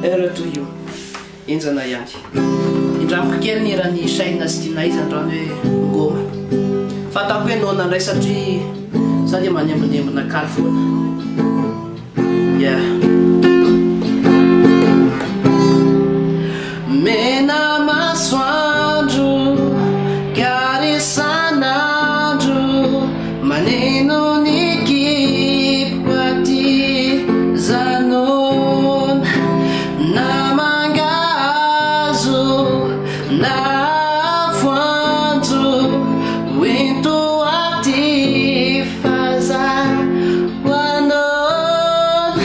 Retoy io enjana ihany indramiko kely ny raha ny saina sy tiana izy andrano hoe ngoma fatako hoe nona ndray satria za dia manembonembona kary foana mena masoandro gary sanandro maneno ny kipiko aty zanona na mangazo na voanjo hoento aty faza hoanona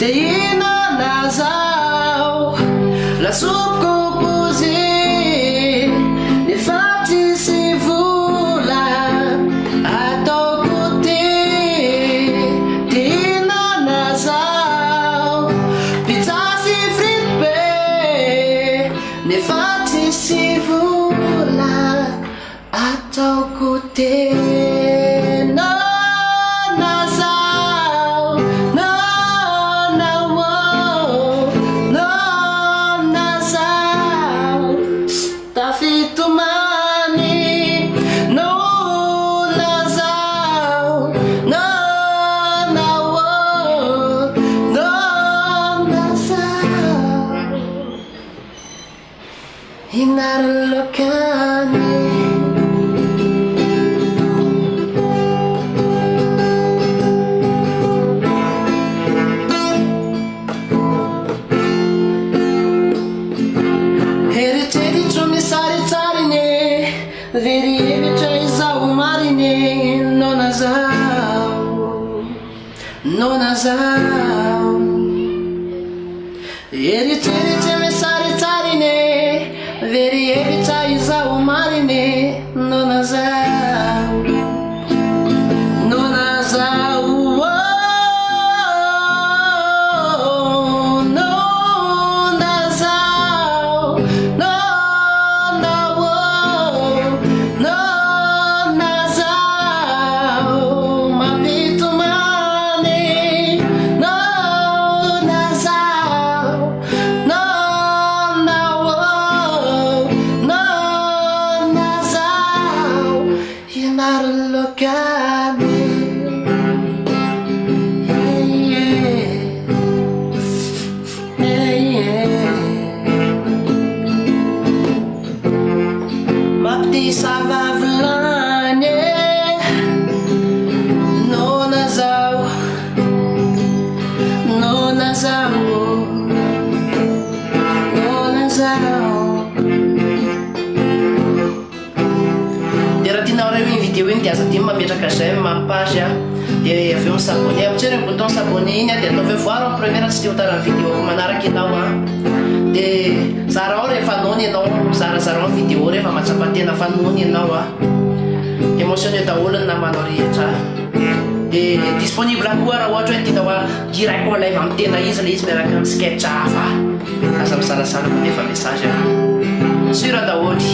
de ihinana zao lasopiko verievitra izao marine nona zao eritreritry misaritarine verievitra izao marine nona zao asa dia mametraka zay mampage dia avy eo misabone apotsery ny bouton sabone iny dia atao voir en première tsy tia hotarany vidéo manaraka ianao dia zarao rehefa nony ianao zarazarao ny vidéo rehefa matsapatena fa nony ianao émotionné daholo ny namanao rehetra dia disponible koa raha ohatra hoe tiana hoa direct en live amin'ny tena izy le izy miaraka amin'ny sketch hafa aza misalasala koa nefa message sura daholo